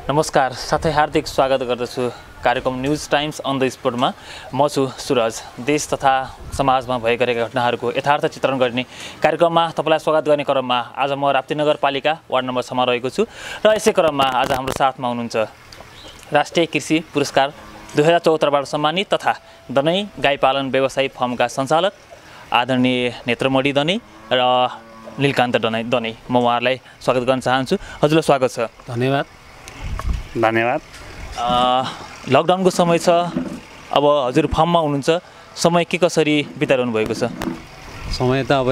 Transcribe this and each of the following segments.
नमस्कार साथै हार्दिक स्वागत गर्दछु कार्यक्रम न्यूज टाइम्स अन द स्पोर्टमा। म छु सुरज। देश तथा समाजमा भइरहेका घटनाहरूको यथार्थ चित्रण गर्ने कार्यक्रममा तपाईलाई स्वागत गर्ने क्रममा आज म राप्ती नगरपालिका वार्ड नम्बर 6 मा रहेको छु र यसै क्रममा आज हाम्रो साथमा हुनुहुन्छ राष्ट्रिय कृषि पुरस्कार 2074 बाट सम्मानित तथा दनै गाई पालन व्यवसायी फर्मका सञ्चालक आदरणीय नेत्रमणि दनै र नीलकान्त दनै। म उहाँहरूलाई स्वागत गर्न चाहन्छु। हजुरलाई स्वागत छ। धन्यवाद। लकडाउनको समय छ, अब हजुर फर्ममा हुनुहुन्छ, समय के कसरी बिताइरहनु भएको छ? समय त अब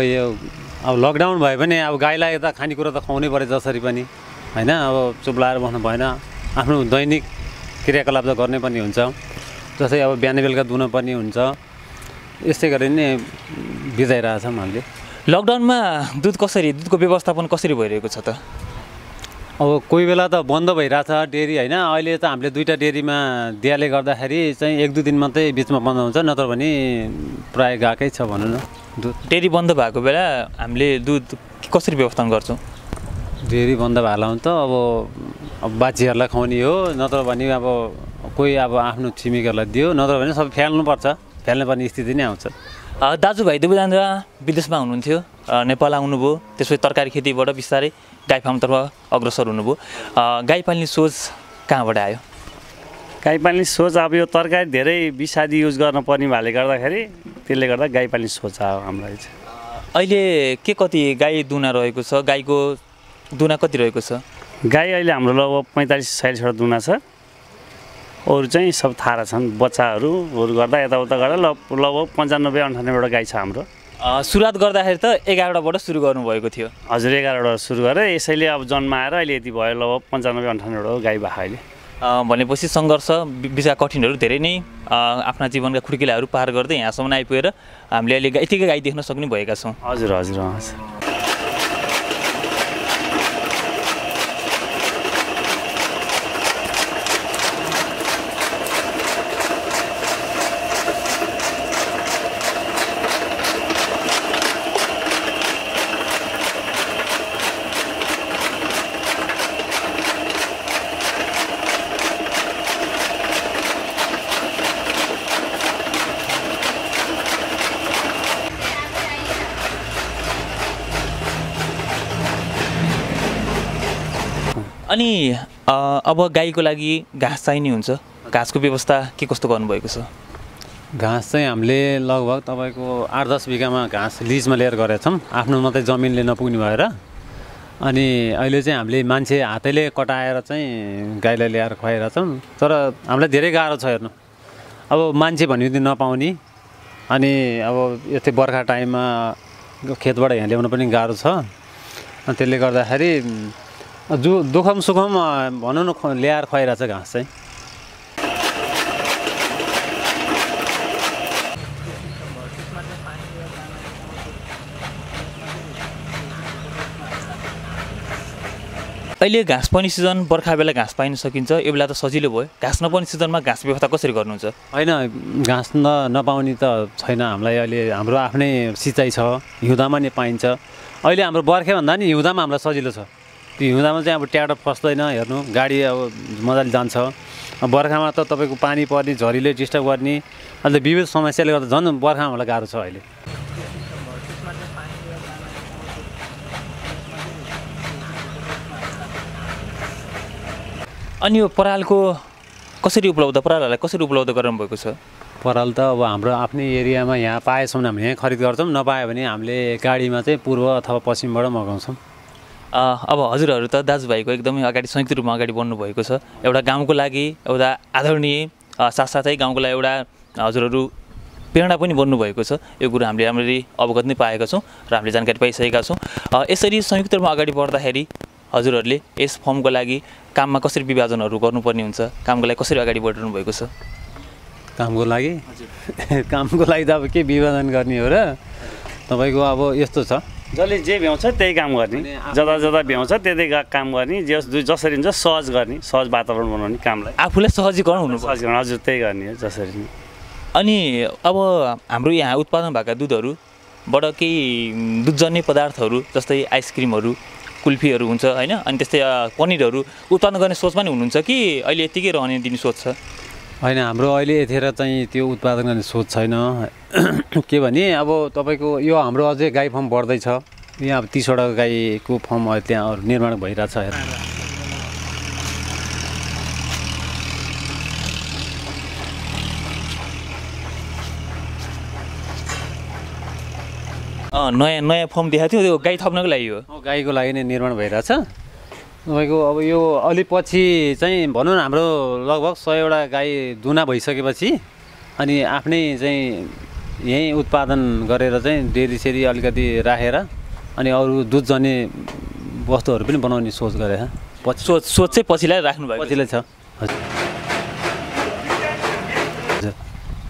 लकडाउन भए पनि अब गाईलाई त खानेकुरा त खुवाउनै पर्यो जसरी पनि, हैन? अब चुप लाएर बस्नु भएन, आफ्नो दैनिक क्रियाकलाप त गर्नै पनि हुन्छ। जस्तै अब बिहान बेलुका दुहुन पनि हुन्छ, यस्तै गरी नै बिताइरहेछौँ हामीले। लकडाउनमा दुधको व्यवस्थापन कसरी भइरहेको छ त? अब कोही बेला त बन्द भइरहेछ डेरी, हैन? अहिले त हामीले 2टा डेरीमा दियाले गर्दाखेरि चाहिँ 1-2 दिन मात्रै बिचमा बन्द हुन्छ, नत्र भने प्राय गएकै छ भनौँ न। दुध डेरी बन्द भएको बेला हामीले दुध कसरी व्यवस्थापन गर्छौँ? डेरी बन्द भएला त अब बाछीहरूलाई खुवाउने हो, नत्र भने अब कोही अब आफ्नो छिमेकीहरूलाई दियो, नत्र भने सब फ्याल्नुपर्छ, फ्याल्ने पर्ने स्थिति नै आउँछ। दाजुभाइ दुवैजना विदेशमा हुनुहुन्थ्यो, नेपाल आउनुभयो, त्यसपछि तरकारी खेतीबाट बिस्तारै गाई फार्मतर्फ अग्रसर हुनुभयो। गाई पाल्ने सोच कहाँबाट आयो? गाई पाल्ने सोच अब यो तरकारी धेरै विषादी युज गर्न पर्ने भएले गर्दाखेरि त्यसले गर्दा गाई पाल्ने सोच आयो हामीलाई चाहिँ। अहिले के कति गाई दुना रहेको छ? गाईको दुना कति रहेको छ? गाई अहिले हाम्रो लगभग 45-46 दुना छ। अरू चाहिँ सब थाहा छन्, बच्चाहरू गर्दा यताउता गर्दा लगभग 95-98 गाई छ हाम्रो। सुरुवात गर्दाखेरि त 11बाट सुरु गर्नुभएको थियो? हजुर, 11बाट सुरु गरेँ, यसैले अब जन्माएर अहिले यति भयो, लगभग 95-98 गाई भएको अहिले। भनेपछि सङ्घर्ष विषय कठिनहरू धेरै नै आफ्ना जीवनका खुड्किलाहरू पार गर्दै यहाँसम्म आइपुगेर हामीले अहिले यतिकै गाई देख्न सक्ने भएका छौँ। हजुर हजुर हजुर। अनि अब गाईको लागि घाँस चाहिने हुन्छ, घाँसको व्यवस्था के कस्तो गर्नुभएको छ? घाँस चाहिँ हामीले लगभग तपाईँको 8-10 बिघामा घाँस लिजमा लिएर गरेका छौँ, आफ्नो मात्रै जमिनले नपुग्ने भएर। अनि अहिले चाहिँ हामीले मान्छे हातैले कटाएर चाहिँ गाईलाई ल्याएर खुवाइरहेको छौँ। तर हामीलाई धेरै गाह्रो छ हेर्नु, अब मान्छे भनेपछि नपाउने, अनि अब यस्तै बर्खा टाइममा खेतबाट यहाँ ल्याउनु पनि गाह्रो छ। अनि त्यसले गर्दाखेरि दुखम सुखम भनौँ न ल्याएर खुवाइरहेछ घाँस चाहिँ। अहिले घाँस पर्ने सिजन, बर्खा बेला घाँस पाइन सकिन्छ, यो बेला त सजिलो भयो। घाँस नपर्ने सिजनमा घाँस व्यवस्था कसरी गर्नुहुन्छ? होइन, घाँस नपाउने त छैन हामीलाई। अहिले हाम्रो आफ्नै सिँचाइ छ, हिउँदामा नै पाइन्छ। अहिले हाम्रो बर्खेभन्दा नि हिउँदामा हामीलाई सजिलो छ। त्यो हिउँदामा चाहिँ अब ट्र्याक्टर फस्दैन, हेर्नु गाडी अब मजाले जान्छ। बर्खामा त तपाईँको पानी पर्ने, झरीले डिस्टर्ब गर्ने, अन्त विविध समस्याले गर्दा झन् बर्खामा हामीलाई गाह्रो छ अहिले। अनि यो परालको परालहरूलाई कसरी उपलब्ध गराउनु भएको छ? पराल त अब हाम्रो आफ्नै एरियामा यहाँ पाएछौँ भने हामी यहाँ खरिद गर्छौँ, नपायो भने हामीले गाडीमा चाहिँ पूर्व अथवा पश्चिमबाट मगाउँछौँ। अब हजुरहरू त दाजुभाइको एकदमै अगाडि संयुक्त रूपमा अगाडि बढ्नुभएको छ। एउटा गाउँको लागि एउटा आदरणीय, साथसाथै गाउँको लागि एउटा हजुरहरू प्रेरणा पनि बन्नुभएको छ। यो कुरो हामीले राम्ररी अवगत नै पाएका छौँ र हामीले जानकारी पाइसकेका छौँ। यसरी संयुक्त रूपमा अगाडि बढ्दाखेरि हजुरहरूले यस फर्मको लागि काममा कसरी विभाजनहरू गर्नुपर्ने हुन्छ, कामको लागि कसरी अगाडि बढिरहनु भएको छ? कामको लागि कामको लागि त अब के विभाजन गर्ने हो र, तपाईँको अब यस्तो छ, जसले जे भ्याउँछ त्यही काम गर्ने, जता जता भ्याउँछ त्यतै काम गर्ने, जसरी हुन्छ सहज गर्ने, सहज वातावरण बनाउने कामलाई आफूलाई सहजीकरण हुनु। हजुर, त्यही गर्ने हो जसरी। अनि अब हाम्रो यहाँ उत्पादन भएका दुधहरूबाट केही दुधजन्य पदार्थहरू जस्तै आइसक्रिमहरू कुल्फीहरू हुन्छ होइन अनि त्यस्तै पनिरहरू उत्पादन गर्ने सोचमा नि हुनुहुन्छ कि अहिले यतिकै रहने दिने सोच छ? होइन, हाम्रो अहिले यतिखेर चाहिँ त्यो उत्पादन गर्ने सोच छैन। के भने अब तपाईँको यो हाम्रो अझै गाई फार्म बढ्दैछ। यहाँ अब 30वटा गाईको फार्म त्यहाँ निर्माण भइरहेछ। नयाँ फर्म देखाएको थियो त्यो गाई थप्नको लागि हो? गाईको लागि नै निर्माण भइरहेछ तपाईँको। अब यो अलि पछि चाहिँ भनौँ न हाम्रो लगभग 100वटा गाई दुना भइसकेपछि अनि आफ्नै चाहिँ यहीँ उत्पादन गरेर चाहिँ डेरी सेरी अलिकति राखेर अनि अरू दुध जन्ने वस्तुहरू पनि बनाउने सोच गरेर सोच चाहिँ पछिलाई राख्नु भएको? पछिल्लै छ। हजुर,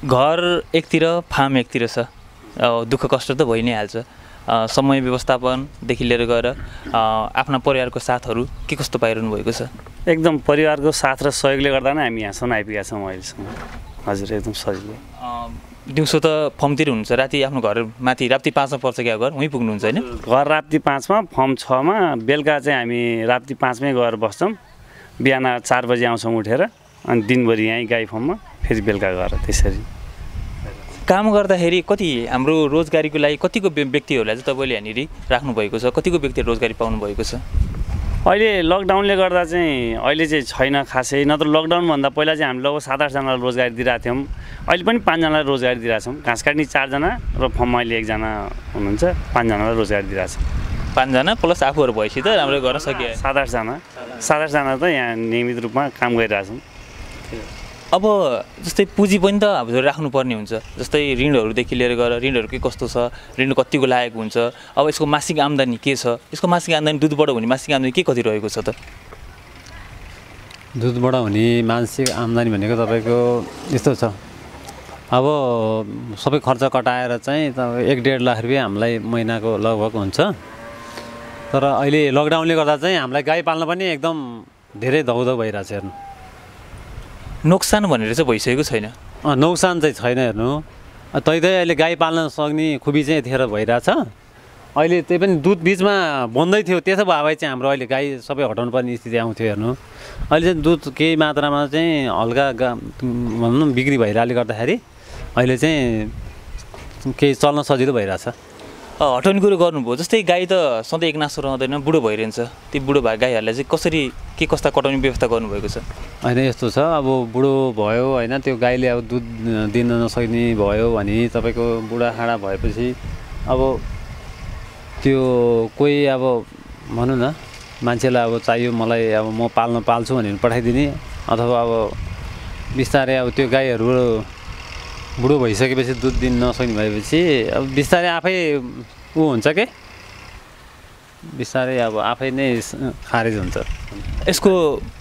घर एकतिर फार्म एकतिर छ, दुःख कष्ट त भइ नै हाल्छ। समय व्यवस्थापनदेखि लिएर गएर आफ्ना परिवारको साथहरू के कस्तो पाइरहनु भएको छ? एकदम परिवारको साथ र सहयोगले गर्दा नै हामी यहाँसम्म आइपुगेका छौँ अहिलेसम्म। हजुर, एकदम सजिलो। दिउँसो त फर्मतिर हुनुहुन्छ, राति आफ्नो घर माथि राप्ती 5मा पर्छ क्या घर, उहीँ पुग्नुहुन्छ होइन? घर राप्ती 5मा, फर्म 6मा, बेलुका चाहिँ हामी राप्ती 5मै गएर बस्छौँ। बिहान 4 बजी आउँछौँ उठेर अनि दिनभरि यहीँ गाई फर्ममा, फेरि बेलुका गएर त्यसरी। काम गर्दाखेरि कति हाम्रो रोजगारीको लागि कतिको व्यक्तिहरूलाई चाहिँ तपाईँले यहाँनिर राख्नुभएको छ? कतिको व्यक्तिहरू रोजगारी पाउनुभएको छ? अहिले लकडाउनले गर्दा चाहिँ अहिले चाहिँ छैन खासै। नत्र लकडाउनभन्दा पहिला चाहिँ हामीले लगभग 7-8जनालाई रोजगारी दिइरहेको थियौँ। अहिले पनि 5जनालाई रोजगारी दिइरहेछौँ। घाँस काट्ने 4जना र फर्ममा अहिले 1जना हुनुहुन्छ। 5जनालाई रोजगारी दिइरहेछौँ। 5जना प्लस आफूहरू भएपछि त राम्रो गर्न सके। 7-8जना त यहाँ नियमित रूपमा काम गरिरहेछौँ। अब जस्तै पुँजी पनि त अब राख्नुपर्ने हुन्छ। जस्तै ऋणहरूदेखि लिएर गएर ऋणहरू के कस्तो छ, ऋण कतिको लागेको हुन्छ, अब यसको मासिक आम्दानी के छ, यसको मासिक आम्दानी दुधबाट हुने मासिक आम्दानी के कति रहेको छ त? दुधबाट हुने मासिक आम्दानी भनेको तपाईँको यस्तो छ, अब सबै खर्च कटाएर चाहिँ तपाईँ 1-1.5 लाख रुपियाँ हामीलाई महिनाको लगभग हुन्छ। तर अहिले लकडाउनले गर्दा चाहिँ हामीलाई गाई पाल्न पनि एकदम धेरै धौधौ भइरहेछ। हेर्नु, नोक्सान भनेर चाहिँ भइसकेको छैन? नोक्सान चाहिँ छैन। हेर्नु, तैँदै अहिले गाई पाल्न सक्ने खुबी चाहिँ यतिखेर भइरहेछ। अहिले त्यही पनि दुध बिचमा बन्दै थियो, त्यसो भए चाहिँ हाम्रो अहिले गाई सबै हटाउनु पर्ने स्थिति आउँथ्यो। हेर्नु, अहिले चाहिँ दुध केही मात्रामा चाहिँ हल्का भनौँ न बिक्री भइरहेकोले गर्दाखेरि अहिले चाहिँ केही चल्न सजिलो भइरहेछ। हटाउने कुरो गर्नुभयो। जस्तै गाई त सधैँ एकनासो रहँदैन, बुढो भइरहन्छ। ती बुढो भए गाईहरूलाई चाहिँ कसरी के कस्ता कटाउने व्यवस्था गर्नुभएको छ? होइन, यस्तो छ, अब बुढो भयो होइन, त्यो गाईले अब दुध दिन नसक्ने भयो भने तपाईँको बुढाखाडा भएपछि अब त्यो कोही अब भनौँ न मान्छेलाई अब चाहियो मलाई अब म पाल्छु भनेर पठाइदिने, अथवा अब बिस्तारै अब त्यो गाईहरू बुढो भइसकेपछि दुध दिन नसक्ने भएपछि अब बिस्तारै आफै हुन्छ के, बिस्तारै अब आफै नै खारेज हुन्छ। यसको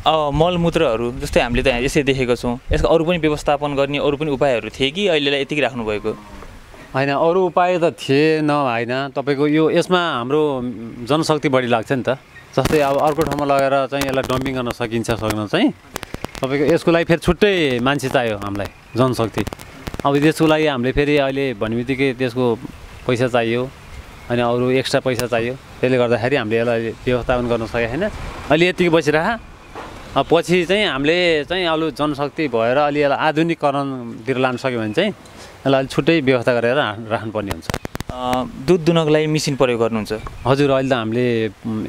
मलमूत्रहरू जस्तै हामीले त यहाँ यसै देखेको छौँ, यसको अरू पनि व्यवस्थापन गर्ने अरू पनि उपायहरू थिए कि अहिलेलाई यतिकै राख्नुभएको? होइन, अरू उपाय त थिएन होइन। तपाईँको यो यसमा हाम्रो जनशक्ति बढी लाग्छ नि त। जस्तै अब अर्को ठाउँमा लगेर चाहिँ यसलाई डम्पिङ गर्न सक्न चाहिँ तपाईँको यसको लागि फेरि छुट्टै मान्छे चाहियो हामीलाई, जनशक्ति। अब त्यसको लागि हामीले फेरि अहिले भन्ने बित्तिकै त्यसको पैसा चाहियो अनि अरू एक्स्ट्रा पैसा चाहियो। त्यसले गर्दाखेरि हामीले यसलाई व्यवस्थापन गर्न सकेको छैन। अहिले यतिकै बसिरह, पछि चाहिँ हामीले चाहिँ अरू जनशक्ति भएर अलि यसलाई आधुनिकीकरणतिर लान सक्यो भने चाहिँ यसलाई अलिक छुट्टै व्यवस्था गरेर राख्नुपर्ने हुन्छ। दुध दुनको लागि मेसिन प्रयोग गर्नुहुन्छ? हजुर, अहिले त हामीले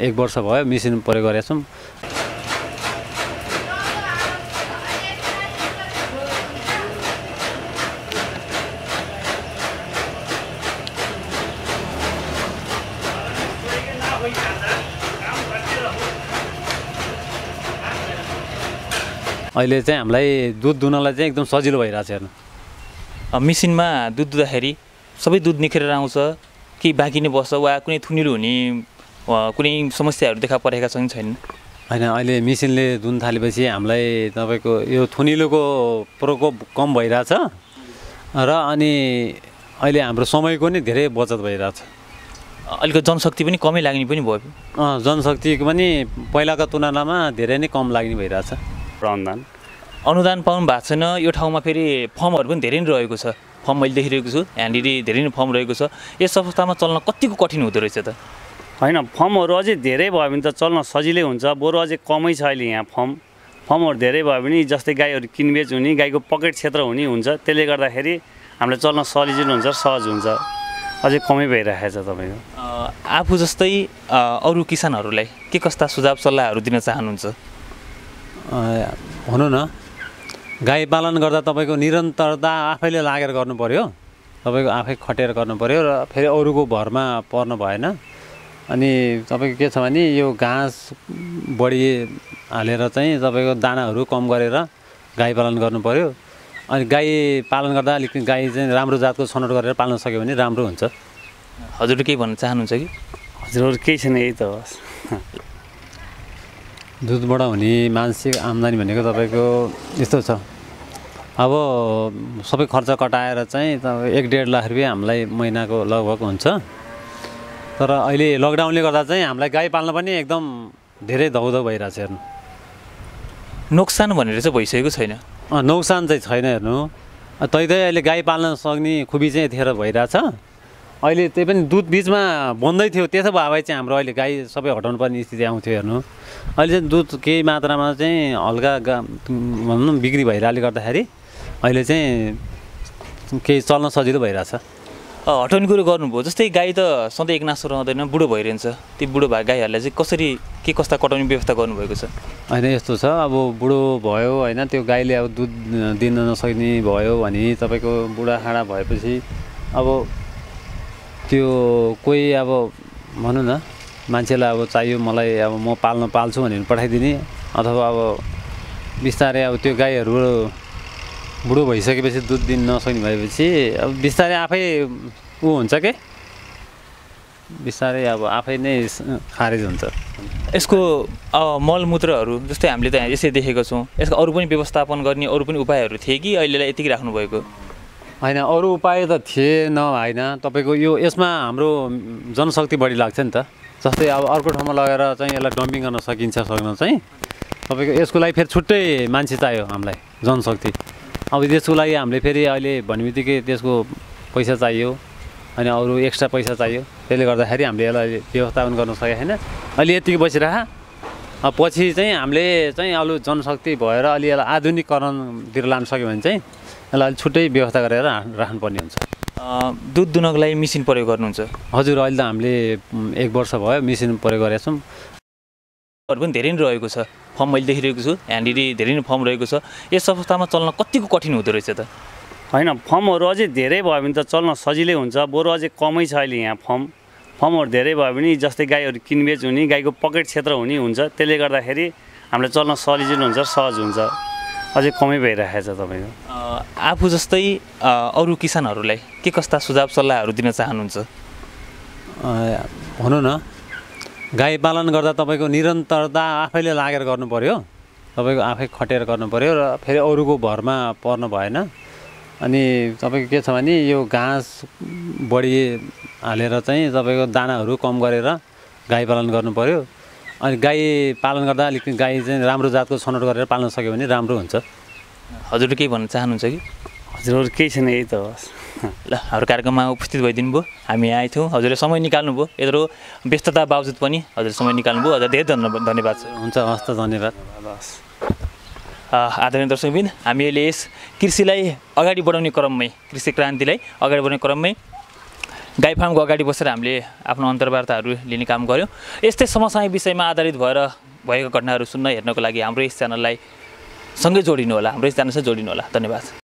1 वर्ष भयो मेसिन प्रयोग गरेका छौँ। अहिले चाहिँ हामीलाई दुध दुनलाई चाहिँ एकदम सजिलो भइरहेछ। हेर्नु, मेसिनमा दुध दुँदाखेरि सबै दुध निखेरेर आउँछ कि बाँकी नै बस्छ वा कुनै थुनिलो हुने कुनै समस्याहरू देखा परेका छन् छैन? होइन, अहिले मेसिनले दुन थालेपछि हामीलाई तपाईँको यो थुनिलोको प्रकोप कम भइरहेछ र अनि अहिले हाम्रो समयको नै धेरै बचत भइरहेछ। अलिकति जनशक्ति पनि कमै लाग्ने पनि भयो? जनशक्तिको पनि पहिलाको तुलनामा धेरै नै कम लाग्ने भइरहेछ। अनुदान पाउनु भएको छैन। यो ठाउँमा फेरि फर्महरू पनि धेरै नै रहेको छ। फर्म मैले देखिरहेको छु, यहाँनिर धेरै नै फर्म रहेको छ। यस अवस्थामा चल्न कतिको कठिन हुँदो रहेछ त? होइन फर्महरू अझै धेरै भयो भने त चल्न सजिलै हुन्छ, बरु अझै कमै छ अहिले यहाँ फर्महरू धेरै भयो भने जस्तै गाईहरू किनबेच हुने, गाईको पकेट क्षेत्र हुने हुन्छ, त्यसले गर्दाखेरि हामीलाई चल्न सजिलो हुन्छ, सहज हुन्छ, अझै कमै भइरहेको छ तपाईँको। आफू जस्तै अरू किसानहरूलाई के कस्ता सुझाव सल्लाहहरू दिन चाहनुहुन्छ? भनौँ न, गाई पालन गर्दा तपाईँको निरन्तरता आफैले लागेर गर्नु पऱ्यो, तपाईँको आफै खटेर गर्नु पऱ्यो र फेरि अरूको भरमा पर्नु भएन। अनि तपाईँको के छ भने यो घाँस बढी हालेर चाहिँ तपाईँको दानाहरू कम गरेर गाई पालन गर्नु पऱ्यो। अनि गाई पालन गर्दा अलिक गाई चाहिँ राम्रो जातको छनौट गरेर पाल्न सक्यो भने राम्रो हुन्छ। हजुर केही भन्न चाहनुहुन्छ कि? हजुर केही छैन, यही त होस्। दुधबाट हुने मानसिक आम्दानी भनेको तपाईँको यस्तो छ, अब सबै खर्च कटाएर चाहिँ तपाईँ 1-1.5 लाख रुपियाँ हामीलाई महिनाको लगभग हुन्छ। तर अहिले लकडाउनले गर्दा चाहिँ हामीलाई गाई पाल्न पनि एकदम धेरै धौधौ भइरहेछ। हेर्नु, नोक्सान भनेर चाहिँ भइसकेको छैन? नोक्सान चाहिँ छैन। हेर्नु, अहिले गाई पाल्न सक्ने खुबी चाहिँ यतिखेर भइरहेछ। अहिले त्यही पनि दुध बिचमा बन्दै थियो, त्यसो भए चाहिँ हाम्रो अहिले गाई सबै हटाउनु पर्ने स्थिति आउँथ्यो। हेर्नु, अहिले चाहिँ दुध केही मात्रामा चाहिँ हल्का भनौँ बिक्री भइरहेले गर्दाखेरि अहिले चाहिँ केही चल्न सजिलो भइरहेछ। हटाउने कुरो गर्नुभयो, जस्तै गाई त सधैँ एकनासो रहँदैन, बुढो भइरहन्छ। ती बुढो भए गाईहरूलाई चाहिँ कसरी के कस्ता कटाउने व्यवस्था गर्नुभएको छ? होइन, यस्तो छ, अब बुढो भयो होइन, त्यो गाईले अब दुध दिन नसक्ने भयो भने तपाईँको बुढाखाडा भएपछि अब त्यो कोही अब भनौँ न मान्छेलाई अब चाहियो, मलाई अब म पाल्छु भनेर पठाइदिने, अथवा अब बिस्तारै अब त्यो गाईहरू बुढो भइसकेपछि दुध दिन नसक्ने भएपछि अब बिस्तारै आफै हुन्छ के, बिस्तारै अब आफै नै खारेज हुन्छ। यसको मलमूत्रहरू जस्तै हामीले त यसै देखेको छौँ, यसको अरू पनि व्यवस्थापन गर्ने अरू पनि उपायहरू थिए कि अहिलेलाई यतिकै राख्नुभएको? होइन, अरू उपाय त थिएन होइन। तपाईँको यो यसमा हाम्रो जनशक्ति बढी लाग्छ नि त। जस्तै अब अर्को ठाउँमा लगेर चाहिँ यसलाई डम्पिङ गर्न सक्न चाहिँ तपाईँको यसको लागि फेरि छुट्टै मान्छे चाहियो हामीलाई, जनशक्ति। अब त्यसको लागि हामीले फेरि अहिले भन्ने बित्तिकै त्यसको पैसा चाहियो, अनि अरू एक्स्ट्रा पैसा चाहियो। त्यसले गर्दाखेरि हामीले यसलाई व्यवस्थापन गर्न सकेको छैन। अहिले यतिकै बसिरह, पछि चाहिँ हामीले चाहिँ अरू जनशक्ति भएर अलि यसलाई आधुनिकीकरणतिर लान सक्यो भने चाहिँ यसलाई अलिक छुट्टै व्यवस्था गरेर राख्नुपर्ने हुन्छ। दुध दुनको लागि मेसिन प्रयोग गर्नुहुन्छ? हजुर, अहिले त हामीले 1 वर्ष भयो मेसिन प्रयोग गरेका छौँ। पनि धेरै नै रहेको छ, फर्म मैले देखिरहेको छु, यहाँनिर धेरै नै फर्म रहेको छ। यस अवस्थामा चल्न कतिको कठिन हुँदो रहेछ त? होइन, फर्महरू अझै धेरै भयो भने त चल्न सजिलै हुन्छ, बरु अझै कमै छ अहिले यहाँ फर्महरू धेरै भयो भने जस्तै गाईहरू किनबेच हुने, गाईको पकेट क्षेत्र हुने हुन्छ, त्यसले गर्दाखेरि हामीलाई चल्न सजिलो हुन्छ, सहज हुन्छ, अझै कमै भइरहेको छ तपाईँको। आफू जस्तै अरू किसानहरूलाई के कस्ता सुझाव सल्लाहहरू दिन चाहनुहुन्छ? भनौँ न, गाई पालन गर्दा तपाईँको निरन्तरता आफैले लागेर गर्नु पऱ्यो, तपाईँको आफै खटेर गर्नु पऱ्यो र फेरि अरूको भरमा पर्नु भएन। अनि तपाईँको के छ भने यो घाँस बढी हालेर चाहिँ तपाईँको दानाहरू कम गरेर गाई पालन गर्नु पऱ्यो। अनि गाई पालन गर्दा अलिक गाई चाहिँ राम्रो जातको छनौट गरेर पाल्न सक्यो भने राम्रो हुन्छ। हजुर केही भन्न चाहनुहुन्छ कि? हजुर केही छैन, यही त होस्। ल, हाम्रो कार्यक्रममा उपस्थित भइदिनु भयो, हामी यहाँ आएथ्यौँ, हजुरले समय निकाल्नुभयो, यत्रो व्यस्तता बावजुद पनि हजुर समय निकाल्नुभयो, हजुर धेरै धन्यवाद छ। हुन्छ, हस् त, धन्यवाद। आदरणीय दर्शकबिन, हामी अहिले यस कृषिलाई अगाडि बढाउने क्रममै, कृषि क्रान्तिलाई अगाडि बढाउने क्रममै गाई फार्मको अगाडि बसेर हामीले आफ्नो अन्तर्वार्ताहरू लिने काम गऱ्यौँ। यस्तै समसामयिक विषयमा आधारित भएर भएको घटनाहरू सुन्न हेर्नको लागि हाम्रो यस च्यानललाई सँगै जोडिनु होला, हाम्रो यस च्यानलसँग जोडिनु होला। धन्यवाद।